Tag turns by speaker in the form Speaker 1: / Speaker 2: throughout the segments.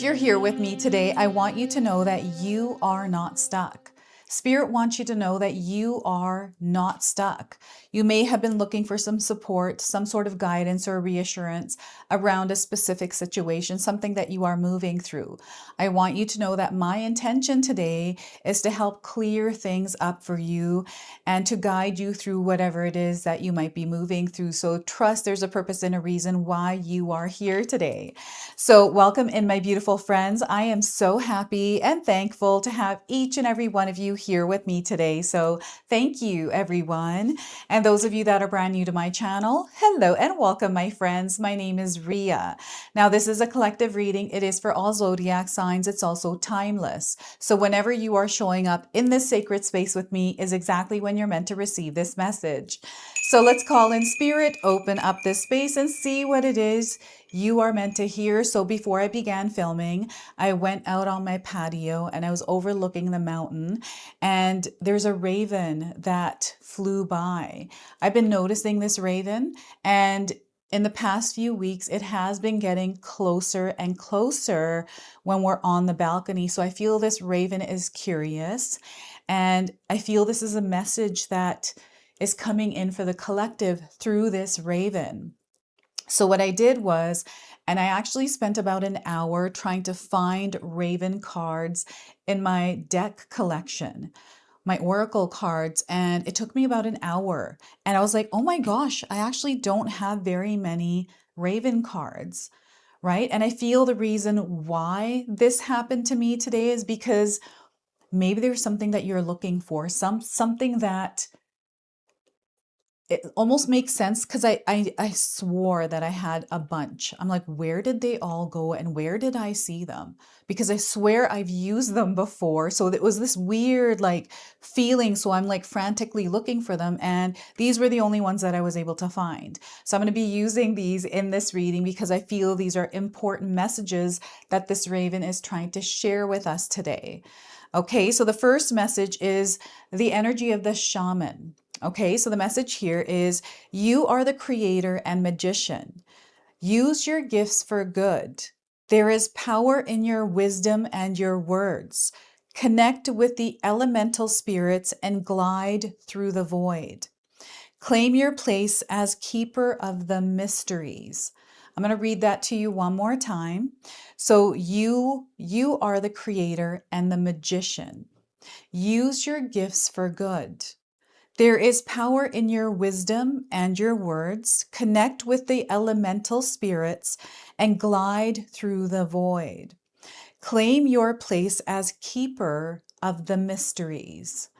Speaker 1: If you're here with me today, I want you to know that you are not stuck. Spirit wants you to know that you are not stuck. You may have been looking for some support, some sort of guidance or reassurance around a specific situation, something that you are moving through. I want you to know that my intention today is to help clear things up for you and to guide you through whatever it is that you might be moving through. So trust there's a purpose and a reason why you are here today. So welcome in, my beautiful friends. I am so happy and thankful to have each and every one of you here with me today. So thank you, everyone. And those of you that are brand new to my channel, hello and welcome, my friends. My name is Ria. Now, this is a collective reading. It is for all zodiac signs. It's also timeless. So whenever you are showing up in this sacred space with me is exactly when you're meant to receive this message. So let's call in spirit, open up this space and see what it is you are meant to hear. So before I began filming, I went out on my patio and I was overlooking the mountain, and there's a raven that flew by. I've been noticing this raven, and in the past few weeks, it has been getting closer and closer when we're on the balcony. So I feel this raven is curious, and I feel this is a message that is coming in for the collective through this raven. So what I did was, and I actually spent about an hour trying to find raven cards in my deck collection, my oracle cards, and it took me about an hour. And I was like, oh my gosh, I actually don't have very many raven cards, right? And I feel the reason why this happened to me today is because maybe there's something that you're looking for, something that it almost makes sense, because I swore that I had a bunch. I'm like, where did they all go and where did I see them? Because I swear I've used them before. So it was this weird like feeling. So I'm like frantically looking for them, and these were the only ones that I was able to find. So I'm going to be using these in this reading because I feel these are important messages that this raven is trying to share with us today. Okay, so the first message is the energy of the shaman. Okay, so the message here is you are the creator and magician. Use your gifts for good. There is power in your wisdom and your words. Connect with the elemental spirits and glide through the void. Claim your place as keeper of the mysteries. I'm going to read that to you one more time. So you are the creator and the magician. Use your gifts for good. There is power in your wisdom and your words. Connect with the elemental spirits and glide through the void. Claim your place as keeper of the mysteries.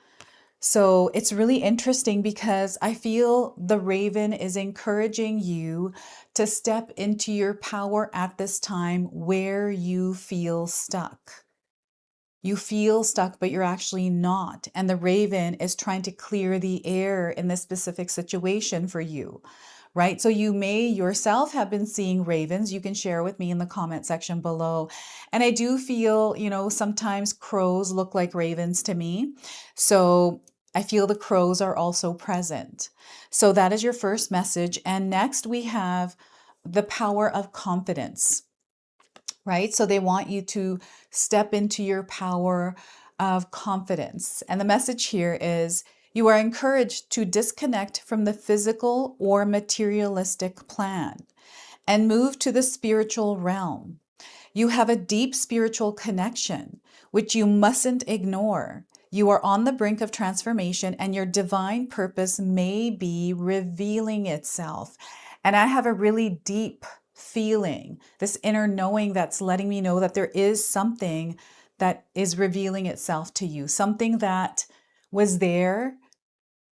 Speaker 1: So it's really interesting because I feel the raven is encouraging you to step into your power at this time where you feel stuck. You feel stuck, but you're actually not. And the raven is trying to clear the air in this specific situation for you, right? So you may yourself have been seeing ravens. You can share with me in the comment section below. And I do feel, sometimes crows look like ravens to me. So I feel the crows are also present. So that is your first message. And next we have the power of confidence. Right? So they want you to step into your power of confidence. And the message here is you are encouraged to disconnect from the physical or materialistic plan and move to the spiritual realm. You have a deep spiritual connection, which you mustn't ignore. You are on the brink of transformation, and your divine purpose may be revealing itself. And I have a really deep feeling, this inner knowing that's letting me know that there is something that is revealing itself to you, something that was there,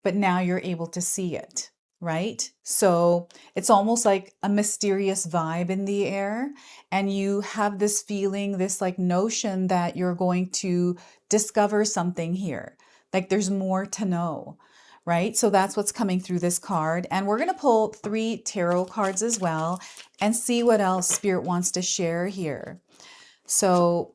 Speaker 1: but now you're able to see it, right? So it's almost like a mysterious vibe in the air, and you have this feeling, this like notion that you're going to discover something here, like there's more to know. Right? So that's what's coming through this card. And we're going to pull 3 tarot cards as well and see what else Spirit wants to share here. So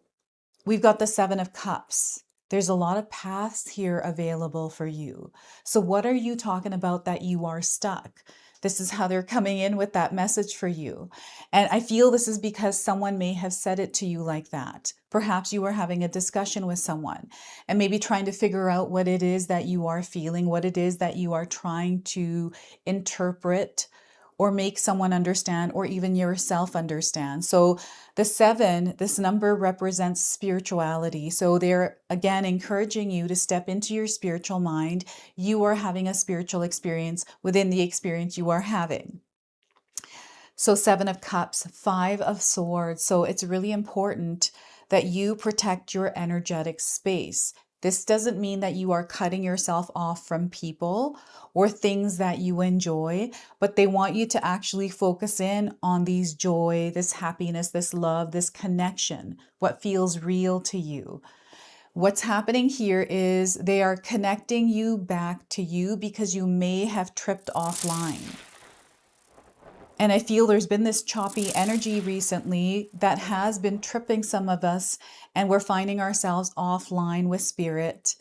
Speaker 1: we've got the 7 of Cups. There's a lot of paths here available for you. So what are you talking about that you are stuck? This is how they're coming in with that message for you. And I feel this is because someone may have said it to you like that. Perhaps you are having a discussion with someone and maybe trying to figure out what it is that you are feeling, what it is that you are trying to interpret or make someone understand, or even yourself understand. So the 7, this number represents spirituality. So they're again encouraging you to step into your spiritual mind. You are having a spiritual experience within the experience you are having. So 7 of Cups, 5 of Swords. So it's really important that you protect your energetic space. This doesn't mean that you are cutting yourself off from people or things that you enjoy, but they want you to actually focus in on these joy, this happiness, this love, this connection, what feels real to you. What's happening here is they are connecting you back to you because you may have tripped offline. And I feel there's been this choppy energy recently that has been tripping some of us, and we're finding ourselves offline with spirit.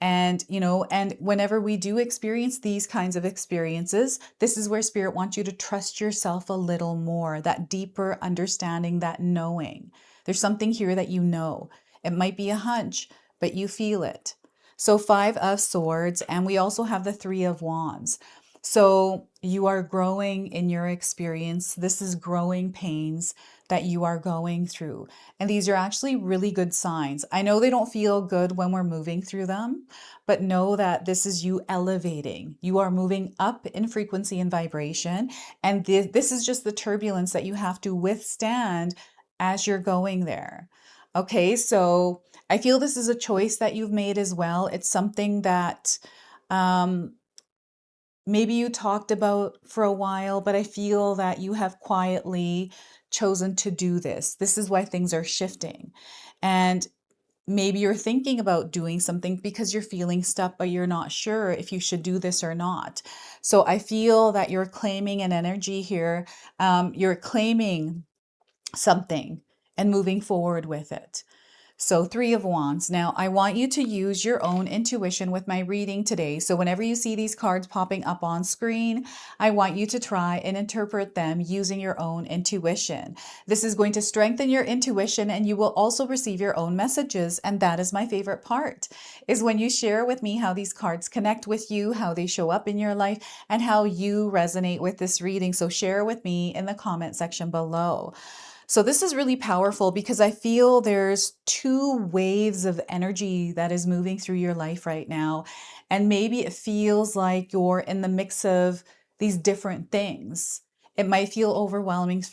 Speaker 1: And, and whenever we do experience these kinds of experiences, this is where spirit wants you to trust yourself a little more, that deeper understanding, that knowing. There's something here that you know. It might be a hunch, but you feel it. So 5 of Swords, and we also have the 3 of Wands. So you are growing in your experience. This is growing pains that you are going through. And these are actually really good signs. I know they don't feel good when we're moving through them, but know that this is you elevating. You are moving up in frequency and vibration. And this is just the turbulence that you have to withstand as you're going there. Okay, so I feel this is a choice that you've made as well. It's something that maybe you talked about for a while, but I feel that you have quietly chosen to do this. This is why things are shifting. And maybe you're thinking about doing something because you're feeling stuck, but you're not sure if you should do this or not. So I feel that you're claiming an energy here. You're claiming something and moving forward with it. So 3 of Wands. Now, I want you to use your own intuition with my reading today. So whenever you see these cards popping up on screen, I want you to try and interpret them using your own intuition. This is going to strengthen your intuition, and you will also receive your own messages. And that is my favorite part, is when you share with me how these cards connect with you, how they show up in your life, and how you resonate with this reading. So share with me in the comment section below. So this is really powerful because I feel there's 2 waves of energy that is moving through your life right now. And maybe it feels like you're in the mix of these different things. It might feel overwhelming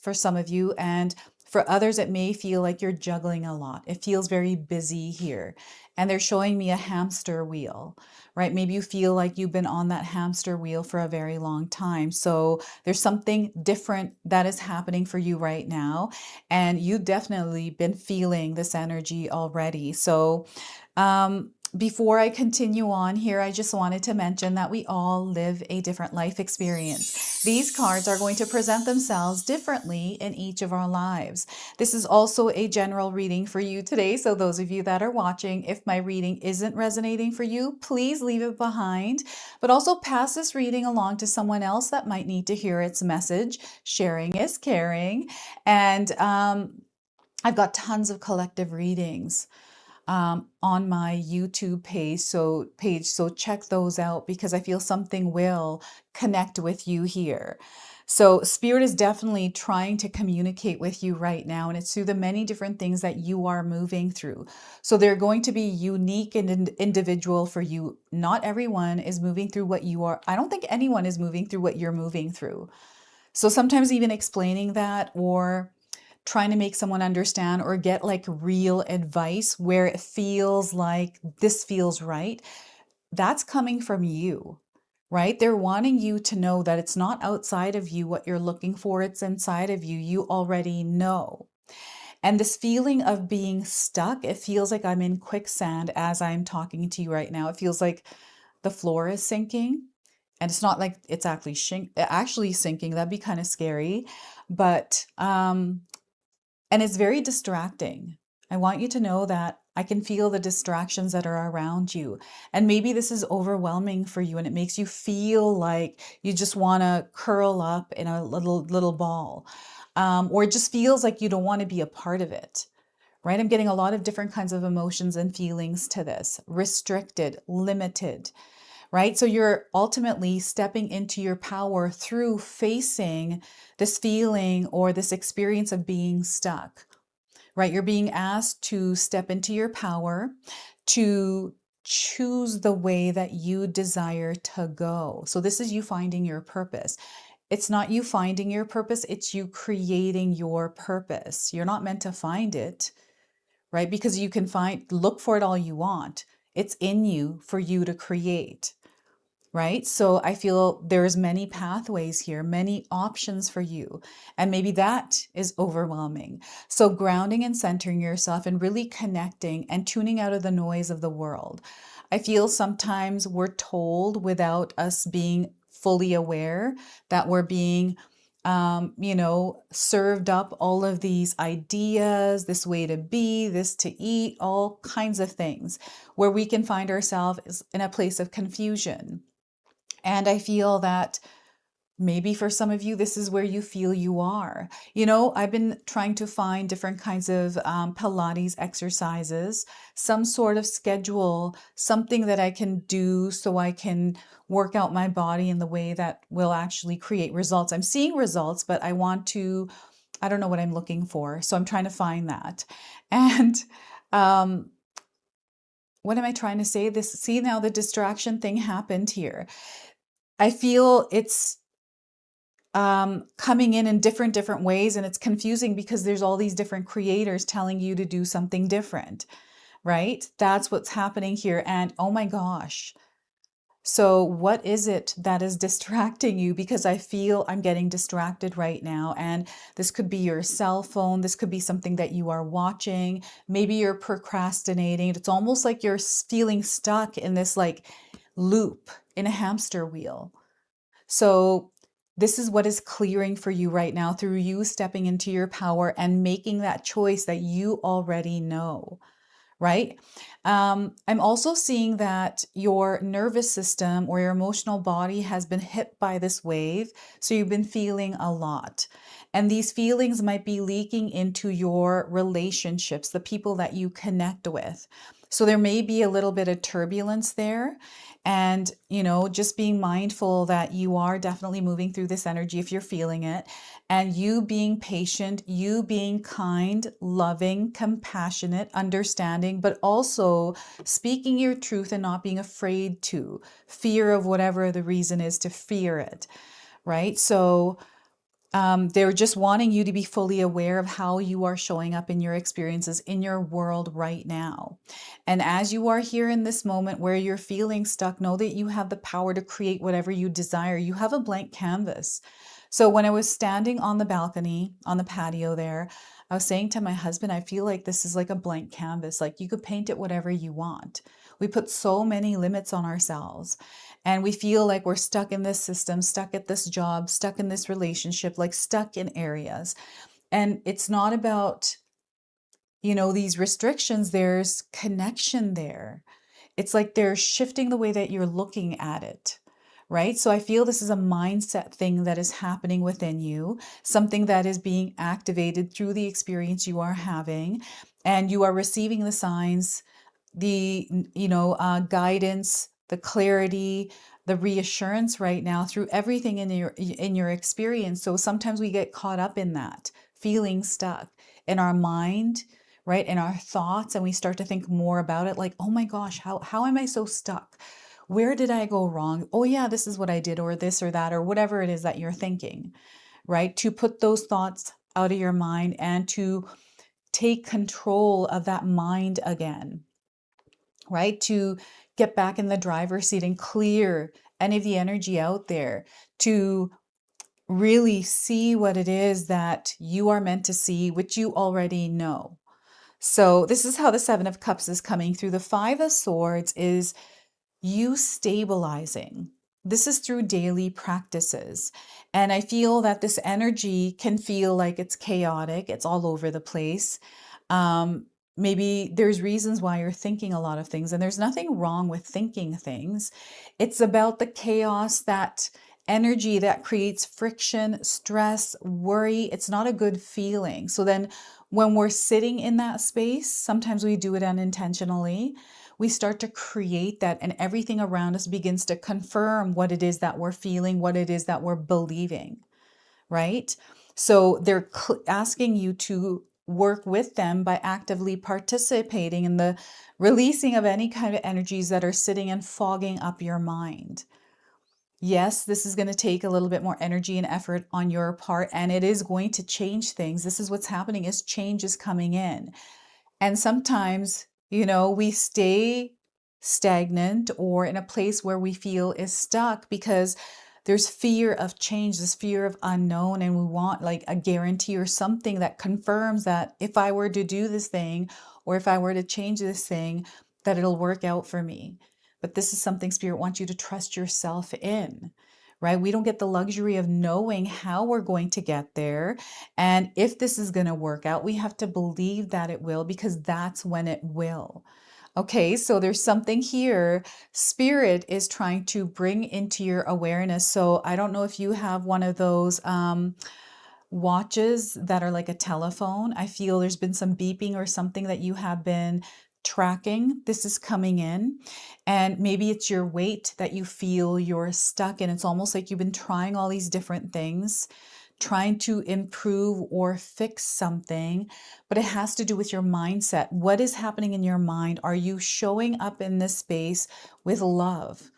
Speaker 1: for some of you, and for others, it may feel like you're juggling a lot. It feels very busy here. And they're showing me a hamster wheel, right? Maybe you feel like you've been on that hamster wheel for a very long time. So there's something different that is happening for you right now. And you've definitely been feeling this energy already. So, before I continue on here, I just wanted to mention that we all live a different life experience. These cards are going to present themselves differently in each of our lives. This is also a general reading for you today. So those of you that are watching, if my reading isn't resonating for you, please leave it behind, but also pass this reading along to someone else that might need to hear its message. Sharing is caring. And I've got tons of collective readings on my YouTube page. So check those out because I feel something will connect with you here. So Spirit is definitely trying to communicate with you right now, and it's through the many different things that you are moving through. So they're going to be unique and individual for you. Not everyone is moving through what you are. I don't think anyone is moving through what you're moving through. So sometimes even explaining that, or trying to make someone understand, or get like real advice where it feels like this feels right, that's coming from you, right? They're wanting you to know that it's not outside of you what you're looking for, it's inside of you. You already know. And this feeling of being stuck, it feels like I'm in quicksand as I'm talking to you right now. It feels like the floor is sinking. And it's not like it's actually sinking. That'd be kind of scary. But and it's very distracting. I want you to know that I can feel the distractions that are around you. And maybe this is overwhelming for you and it makes you feel like you just want to curl up in a little ball. Or it just feels like you don't want to be a part of it, right? I'm getting a lot of different kinds of emotions and feelings to this. Restricted, limited, right? So you're ultimately stepping into your power through facing this feeling or this experience of being stuck, right? You're being asked to step into your power, to choose the way that you desire to go. So this is you finding your purpose. It's not you finding your purpose, it's you creating your purpose. You're not meant to find it, right? Because you can look for it all you want. It's in you for you to create, right? So I feel there's many pathways here, many options for you. And maybe that is overwhelming. So grounding and centering yourself and really connecting and tuning out of the noise of the world. I feel sometimes we're told without us being fully aware that we're being served up all of these ideas, this way to be, this to eat, all kinds of things where we can find ourselves in a place of confusion. And I feel that maybe for some of you, this is where you feel you are. I've been trying to find different kinds of Pilates exercises, some sort of schedule, something that I can do so I can work out my body in the way that will actually create results. I'm seeing results, but I don't know what I'm looking for. So I'm trying to find that. And what am I trying to say? See, now the distraction thing happened here. I feel it's coming in different ways, and it's confusing because there's all these different creators telling you to do something different, right? That's what's happening here. And oh my gosh. So what is it that is distracting you? Because I feel I'm getting distracted right now. And this could be your cell phone. This could be something that you are watching. Maybe you're procrastinating. It's almost like you're feeling stuck in this like loop in a hamster wheel. So this is what is clearing for you right now through you stepping into your power and making that choice that you already know, right? I'm also seeing that your nervous system or your emotional body has been hit by this wave. So you've been feeling a lot. And these feelings might be leaking into your relationships, the people that you connect with. So there may be a little bit of turbulence there. And, just being mindful that you are definitely moving through this energy if you're feeling it, and you being patient, you being kind, loving, compassionate, understanding, but also speaking your truth and not being afraid to fear of whatever the reason is to fear it, right? So they're just wanting you to be fully aware of how you are showing up in your experiences in your world right now. And as you are here in this moment where you're feeling stuck, know that you have the power to create whatever you desire. You have a blank canvas. So when I was standing on the balcony, on the patio there, I was saying to my husband, I feel like this is like a blank canvas. Like you could paint it whatever you want. We put so many limits on ourselves. And we feel like we're stuck in this system, stuck at this job, stuck in this relationship, like stuck in areas. And it's not about, these restrictions, there's connection there. It's like they're shifting the way that you're looking at it, right? So I feel this is a mindset thing that is happening within you, something that is being activated through the experience you are having, and you are receiving the signs, the guidance, the clarity, the reassurance right now through everything in your experience. So sometimes we get caught up in that, feeling stuck in our mind, right, in our thoughts, and we start to think more about it, like, oh my gosh, how am I so stuck? Where did I go wrong? Oh yeah, this is what I did, or this or that, or whatever it is that you're thinking, right? To put those thoughts out of your mind and to take control of that mind again, right? To get back in the driver's seat and clear any of the energy out there, to really see what it is that you are meant to see, which you already know. So this is how the Seven of Cups is coming through. The Five of Swords is you stabilizing. This is through daily practices. And I feel that this energy can feel like it's chaotic. It's all over the place. maybe there's reasons why you're thinking a lot of things, and there's nothing wrong with thinking things. It's about the chaos, that energy that creates friction, stress, worry. It's not a good feeling. So then when we're sitting in that space, sometimes we do it unintentionally. We start to create that, and everything around us begins to confirm what it is that we're feeling, what it is that we're believing, right? So they're asking you to work with them by actively participating in the releasing of any kind of energies that are sitting and fogging up your mind. Yes, this is going to take a little bit more energy and effort on your part, and it is going to change things. This is what's happening, is change is coming in. And sometimes, we stay stagnant or in a place where we feel is stuck because there's fear of change, this fear of unknown, and we want like a guarantee or something that confirms that if I were to do this thing or if I were to change this thing, that it'll work out for me. But this is something Spirit wants you to trust yourself in, right? We don't get the luxury of knowing how we're going to get there. And if this is going to work out, we have to believe that it will, because that's when it will. Okay, so there's something here Spirit is trying to bring into your awareness. So I don't know if you have one of those watches that are like a telephone. I feel there's been some beeping or something that you have been tracking. This is coming in, and maybe it's your weight that you feel you're stuck in. It's almost like you've been trying all these different things, trying to improve or fix something, but it has to do with your mindset. What is happening in your mind? Are you showing up in this space with love?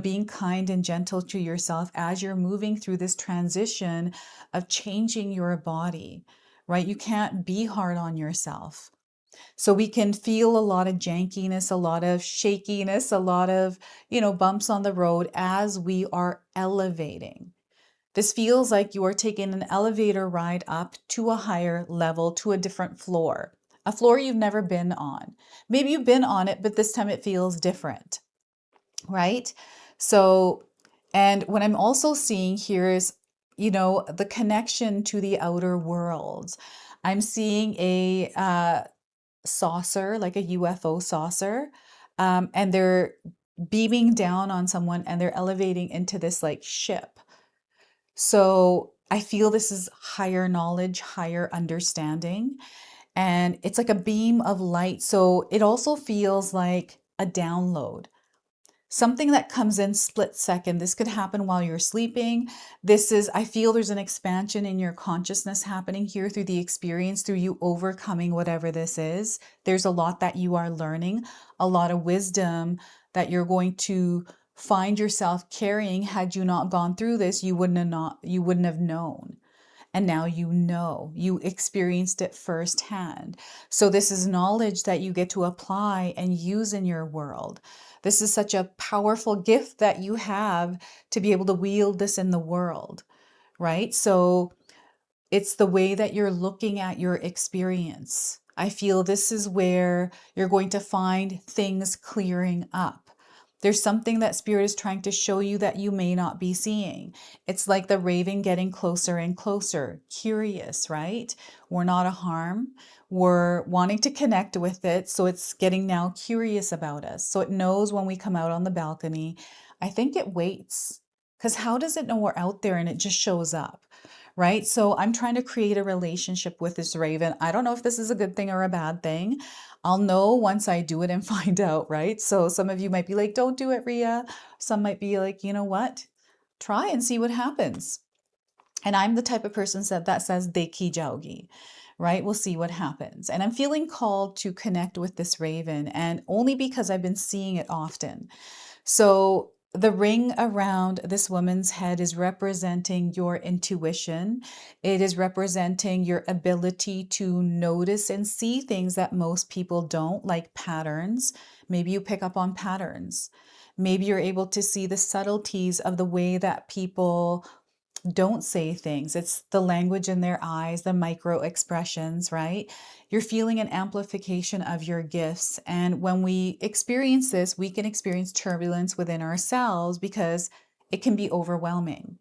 Speaker 1: Being kind and gentle to yourself as you're moving through this transition of changing your body, right? You can't be hard on yourself. So we can feel a lot of jankiness, a lot of shakiness, a lot of, bumps on the road as we are elevating. This feels like you are taking an elevator ride up to a higher level, to a different floor, a floor you've never been on. Maybe you've been on it, but this time it feels different, right? So, and what I'm also seeing here is, the connection to the outer world. I'm seeing a saucer, like a UFO saucer, and they're beaming down on someone and they're elevating into this like ship. So I feel this is higher knowledge, higher understanding, and it's like a beam of light. So it also feels like a download, something that comes in split second. This could happen while you're sleeping. I feel there's an expansion in your consciousness happening here through the experience, through you overcoming whatever this is. There's a lot that you are learning, a lot of wisdom that you're going to find yourself carrying. Had you not gone through this, you wouldn't have known. And now you experienced it firsthand. So this is knowledge that you get to apply and use in your world. This is such a powerful gift that you have to be able to wield this in the world, right? So it's the way that you're looking at your experience. I feel this is where you're going to find things clearing up. There's something that Spirit is trying to show you that you may not be seeing. It's like the raven getting closer and closer, curious, right? We're not a harm. We're wanting to connect with it. So it's getting now curious about us. So it knows when we come out on the balcony. I think it waits, because how does it know we're out there and it just shows up? Right? So I'm trying to create a relationship with this raven. I don't know if this is a good thing or a bad thing. I'll know once I do it and find out, right? So some of you might be like, don't do it, Ria. Some might be like, you know what? Try and see what happens. And I'm the type of person that says deki jaogi, right? We'll see what happens. And I'm feeling called to connect with this raven, and only because I've been seeing it often. So the ring around this woman's head is representing your intuition. It is representing your ability to notice and see things that most people don't, like patterns. Maybe you pick up on patterns. Maybe you're able to see the subtleties of the way that people don't say things. It's the language in their eyes, the micro expressions, right? You're feeling an amplification of your gifts. And when we experience this, we can experience turbulence within ourselves because it can be overwhelming.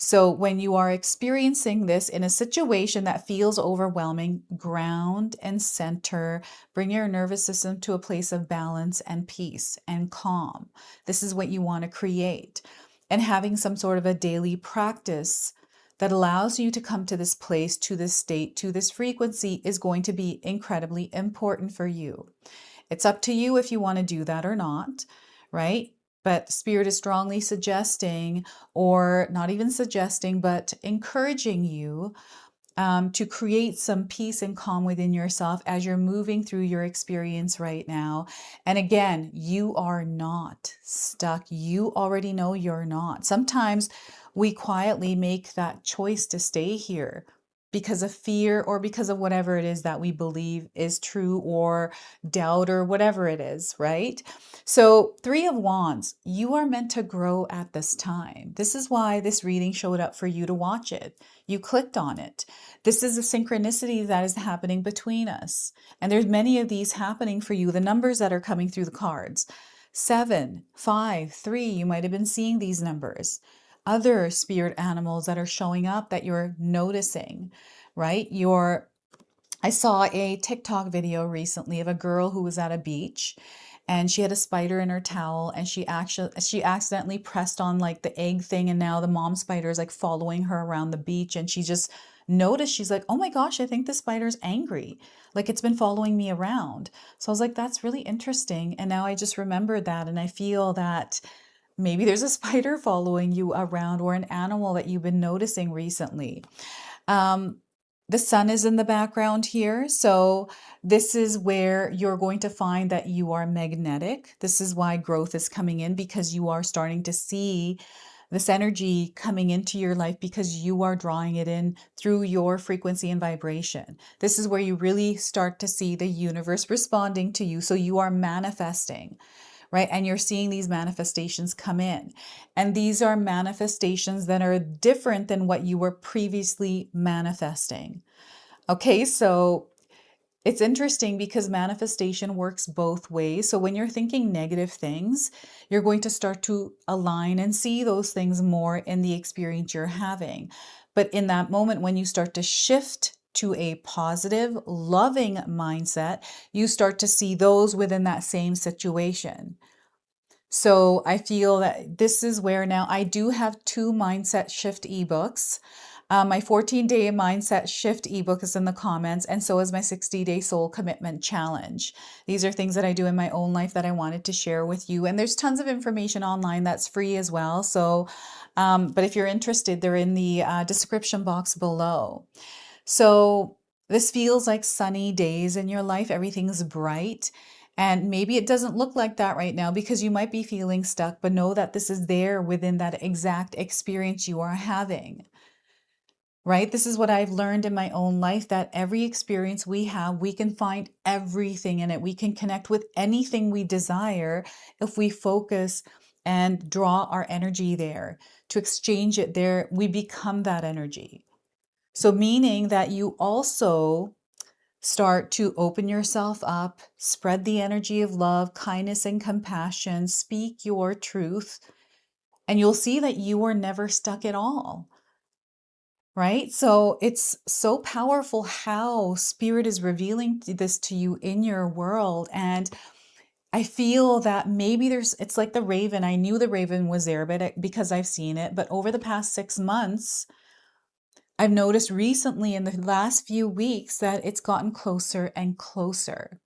Speaker 1: So when you are experiencing this in a situation that feels overwhelming, ground and center, bring your nervous system to a place of balance and peace and calm. This is what you want to create. And having some sort of a daily practice that allows you to come to this place, to this state, to this frequency is going to be incredibly important for you. It's up to you if you want to do that or not, right? But Spirit is strongly suggesting, or not even suggesting, but encouraging you to create some peace and calm within yourself as you're moving through your experience right now. And again, you are not stuck. You already know you're not. Sometimes we quietly make that choice to stay here because of fear or because of whatever it is that we believe is true, or doubt, or whatever it is, right? So, Three of Wands, you are meant to grow at this time. This is why this reading showed up for you to watch it. You clicked on it. This is a synchronicity that is happening between us. And there's many of these happening for you. The numbers that are coming through the cards, 7, 5, 3, you might have been seeing these numbers. Other spirit animals that are showing up that you're noticing, right? I saw a TikTok video recently of a girl who was at a beach and she had a spider in her towel, and she accidentally pressed on like the egg thing, and now the mom spider is like following her around the beach, and she just noticed, she's like, "Oh my gosh, I think the spider's angry. Like it's been following me around." So I was like, that's really interesting. And now I just remembered that, and I feel that maybe there's a spider following you around, or an animal that you've been noticing recently. The sun is in the background here. So this is where you're going to find that you are magnetic. This is why growth is coming in, because you are starting to see this energy coming into your life because you are drawing it in through your frequency and vibration. This is where you really start to see the universe responding to you. So you are manifesting, right? And you're seeing these manifestations come in. And these are manifestations that are different than what you were previously manifesting. Okay, so it's interesting because manifestation works both ways. So when you're thinking negative things, you're going to start to align and see those things more in the experience you're having. But in that moment, when you start to shift to a positive, loving mindset, you start to see those within that same situation. So I feel that this is where now I do have 2 mindset shift ebooks. My 14-day mindset shift ebook is in the comments, and so is my 60-day soul commitment challenge. These are things that I do in my own life that I wanted to share with you. And there's tons of information online that's free as well. So, but if you're interested, they're in the description box below. So this feels like sunny days in your life. Everything's bright. And maybe it doesn't look like that right now because you might be feeling stuck, but know that this is there within that exact experience you are having, right? This is what I've learned in my own life, that every experience we have, we can find everything in it. We can connect with anything we desire if we focus and draw our energy there. To exchange it there, we become that energy. So meaning that you also start to open yourself up, spread the energy of love, kindness, and compassion, speak your truth, and you'll see that you are never stuck at all, right? So it's so powerful how Spirit is revealing this to you in your world. And I feel that maybe it's like the raven. I knew the raven was there, but because I've seen it, but over the past 6 months, I've noticed recently in the last few weeks that it's gotten closer and closer.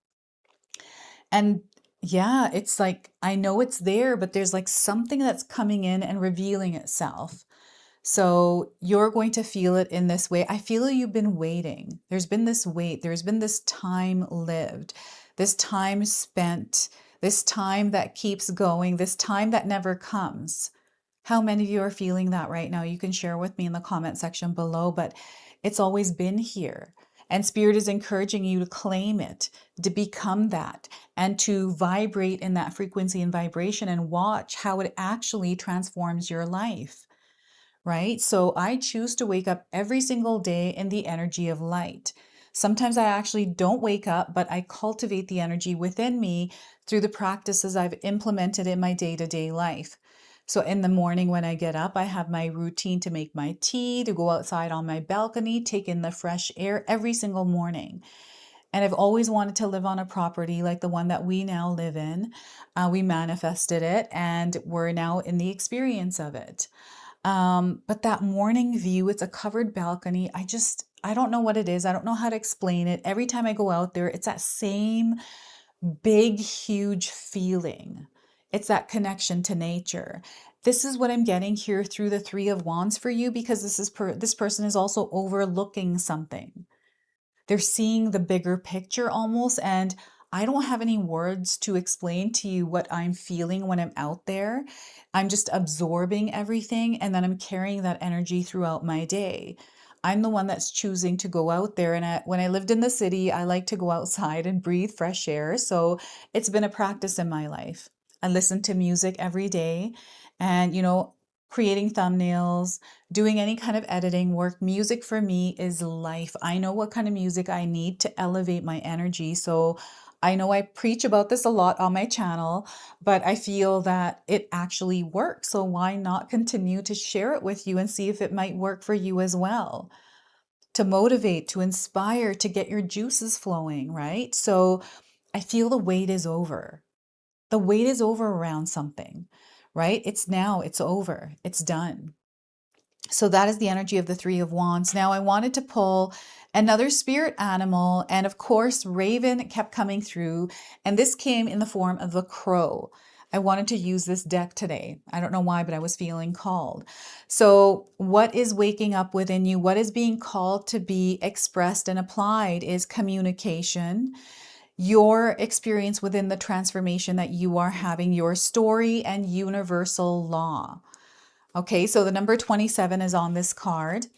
Speaker 1: And yeah, it's like, I know it's there, but there's like something that's coming in and revealing itself. So you're going to feel it in this way. I feel you've been waiting. There's been this wait. There's been this time lived, this time spent, this time that keeps going, this time that never comes. How many of you are feeling that right now? You can share with me in the comment section below, but it's always been here. And Spirit is encouraging you to claim it, to become that, and to vibrate in that frequency and vibration and watch how it actually transforms your life, right? So I choose to wake up every single day in the energy of light. Sometimes I actually don't wake up, but I cultivate the energy within me through the practices I've implemented in my day-to-day life. So in the morning when I get up, I have my routine to make my tea, to go outside on my balcony, take in the fresh air every single morning. And I've always wanted to live on a property like the one that we now live in. We manifested it and we're now in the experience of it. But that morning view, it's a covered balcony. I don't know what it is. I don't know how to explain it. Every time I go out there, it's that same big, huge feeling. It's that connection to nature. This is what I'm getting here through the Three of Wands for you, because this person is also overlooking something. They're seeing the bigger picture almost, and I don't have any words to explain to you what I'm feeling when I'm out there. I'm just absorbing everything, and then I'm carrying that energy throughout my day. I'm the one that's choosing to go out there. And when I lived in the city, I like to go outside and breathe fresh air. So it's been a practice in my life. I listen to music every day and, creating thumbnails, doing any kind of editing work. Music for me is life. I know what kind of music I need to elevate my energy. So I know I preach about this a lot on my channel, but I feel that it actually works. So why not continue to share it with you and see if it might work for you as well? To motivate, to inspire, to get your juices flowing, right? So I feel the wait is over. The wait is over around something, right? It's over, it's done. So that is the energy of the Three of Wands. Now I wanted to pull another spirit animal, and of course, Raven kept coming through, and this came in the form of a crow. I wanted to use this deck today. I don't know why, but I was feeling called. So what is waking up within you? What is being called to be expressed and applied is communication, your experience within the transformation that you are having, your story, and universal law. Okay, so the number 27 is on this card.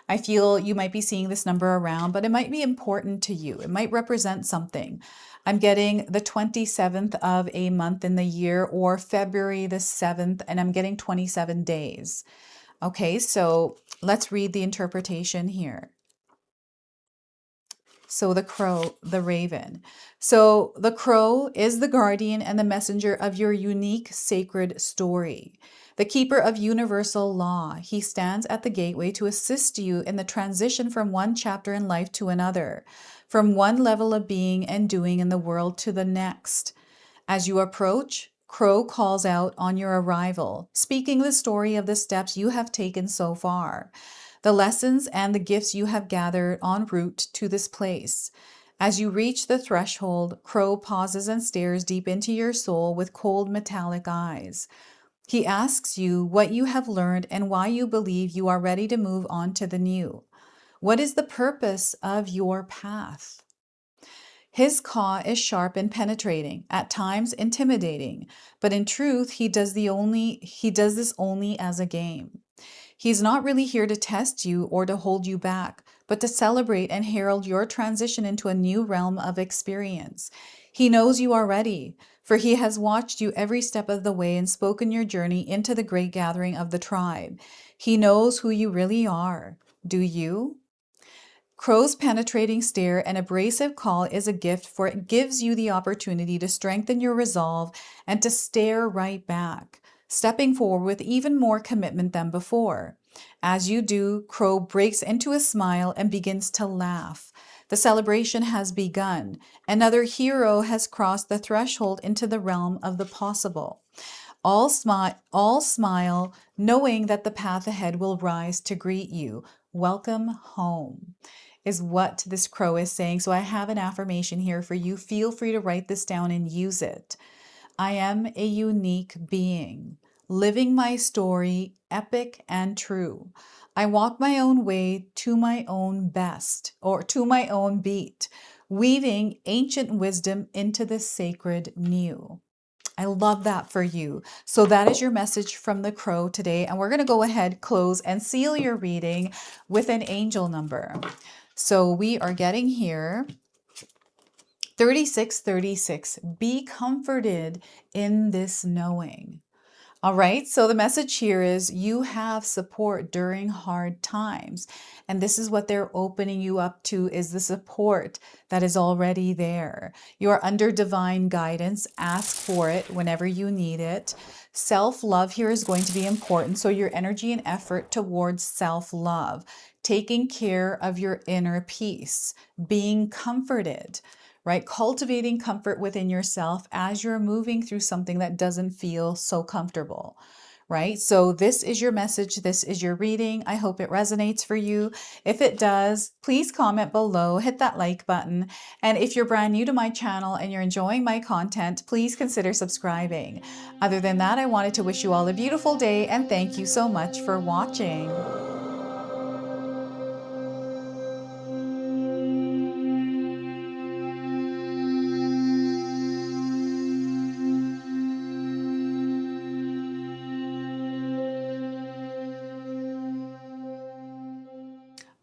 Speaker 1: I feel you might be seeing this number around, but it might be important to you. It might represent something. I'm getting the 27th of a month in the year, or February the 7th, and I'm getting 27 days. Okay, so let's read the interpretation here. So the crow, the raven. So the crow is the guardian and the messenger of your unique sacred story, the keeper of universal law. He stands at the gateway to assist you in the transition from one chapter in life to another, from one level of being and doing in the world to the next. As you approach, Crow calls out on your arrival, speaking the story of the steps you have taken so far, the lessons and the gifts you have gathered en route to this place. As you reach the threshold, Crow pauses and stares deep into your soul with cold metallic eyes. He asks you what you have learned and why you believe you are ready to move on to the new. What is the purpose of your path? His caw is sharp and penetrating, at times intimidating, but in truth, he does this only as a game. He's not really here to test you or to hold you back, but to celebrate and herald your transition into a new realm of experience. He knows you are ready, for he has watched you every step of the way and spoken your journey into the great gathering of the tribe. He knows who you really are. Do you? Crow's penetrating stare and abrasive call is a gift, for it gives you the opportunity to strengthen your resolve and to stare right back, stepping forward with even more commitment than before. As you do, Crow breaks into a smile and begins to laugh. The celebration has begun. Another hero has crossed the threshold into the realm of the possible. All smile, knowing that the path ahead will rise to greet you. Welcome home, is what this crow is saying. So I have an affirmation here for you. Feel free to write this down and use it. I am a unique being, living my story, epic and true. I walk my own way to my own best, or to my own beat, weaving ancient wisdom into the sacred new. I love that for you. So that is your message from the crow today. And we're going to go ahead, close, and seal your reading with an angel number. So we are getting here 3636. Be comforted in this knowing. All right, so the message here is you have support during hard times. And this is what they're opening you up to, is the support that is already there. You are under divine guidance. Ask for it whenever you need it. Self-love here is going to be important. So your energy and effort towards self-love, taking care of your inner peace, being comforted, right? Cultivating comfort within yourself as you're moving through something that doesn't feel so comfortable, right? So this is your message. This is your reading. I hope it resonates for you. If it does, please comment below, hit that like button. And if you're brand new to my channel and you're enjoying my content, please consider subscribing. Other than that, I wanted to wish you all a beautiful day and thank you so much for watching.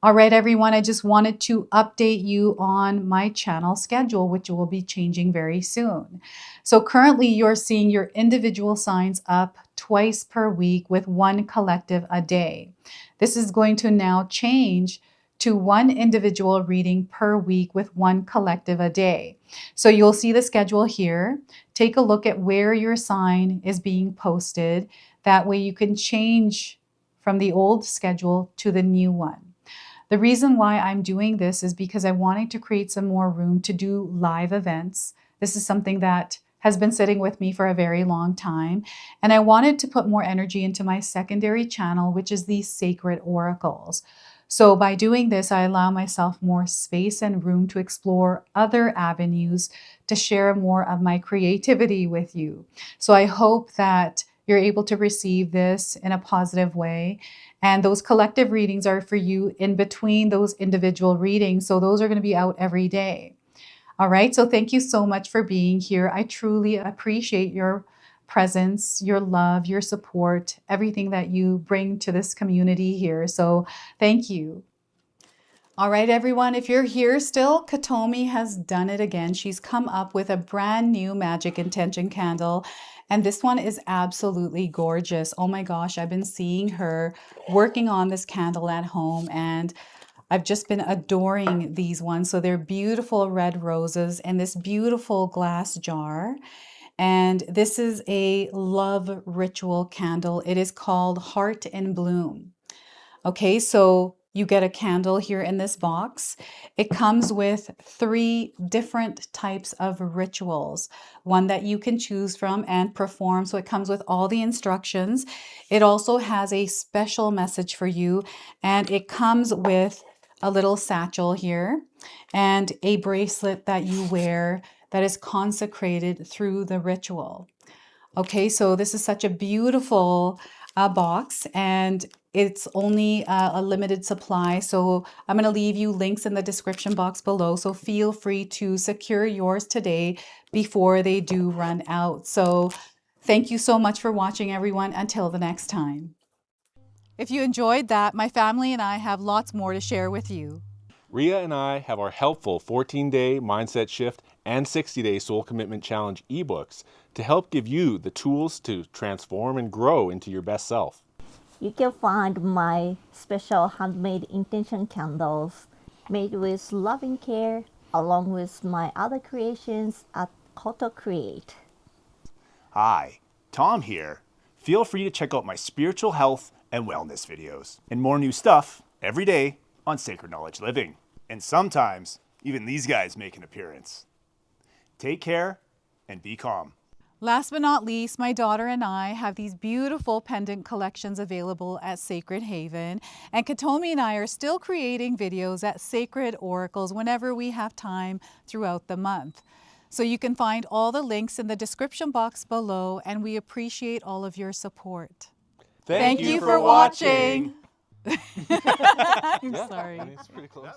Speaker 1: All right, everyone, I just wanted to update you on my channel schedule, which will be changing very soon. So currently you're seeing your individual signs up twice per week with one collective a day. This is going to now change to one individual reading per week with one collective a day. So you'll see the schedule here. Take a look at where your sign is being posted. That way you can change from the old schedule to the new one. The reason why I'm doing this is because I wanted to create some more room to do live events. This is something that has been sitting with me for a very long time. And I wanted to put more energy into my secondary channel, which is the Sacred Oracles. So by doing this, I allow myself more space and room to explore other avenues to share more of my creativity with you. So I hope that you're able to receive this in a positive way. And those collective readings are for you in between those individual readings. So those are going to be out every day. All right. So thank you so much for being here. I truly appreciate your presence, your love, your support, everything that you bring to this community here. So thank you. All right, everyone, if you're here still, Katomi has done it again. She's come up with a brand new Magic Intention candle. And this one is absolutely gorgeous. Oh my gosh, I've been seeing her working on this candle at home and I've just been adoring these ones. So they're beautiful red roses in this beautiful glass jar. And this is a love ritual candle. It is called Heart in Bloom. Okay, so you get a candle here in this box. It comes with 3 different types of rituals, one that you can choose from and perform. So it comes with all the instructions. It also has a special message for you, and it comes with a little satchel here and a bracelet that you wear that is consecrated through the ritual. Okay, so this is such a beautiful box and it's only a limited supply. So I'm going to leave you links in the description box below. So feel free to secure yours today before they do run out. So thank you so much for watching, everyone. Until the next time. If you enjoyed that, my family and I have lots more to share with you.
Speaker 2: Ria and I have our helpful 14-day mindset shift and 60-day soul commitment challenge ebooks to help give you the tools to transform and grow into your best self.
Speaker 3: You can find my special handmade intention candles made with loving care along with my other creations at Koto Create.
Speaker 4: Hi, Tom here. Feel free to check out my spiritual health and wellness videos and more new stuff every day on Sacred Knowledge Living. And sometimes even these guys make an appearance. Take care and be calm.
Speaker 1: Last but not least, my daughter and I have these beautiful pendant collections available at Sacred Haven. And Katomi and I are still creating videos at Sacred Oracles whenever we have time throughout the month. So you can find all the links in the description box below, and we appreciate all of your support.
Speaker 2: Thank
Speaker 1: you for watching. I'm sorry.
Speaker 2: It's pretty close.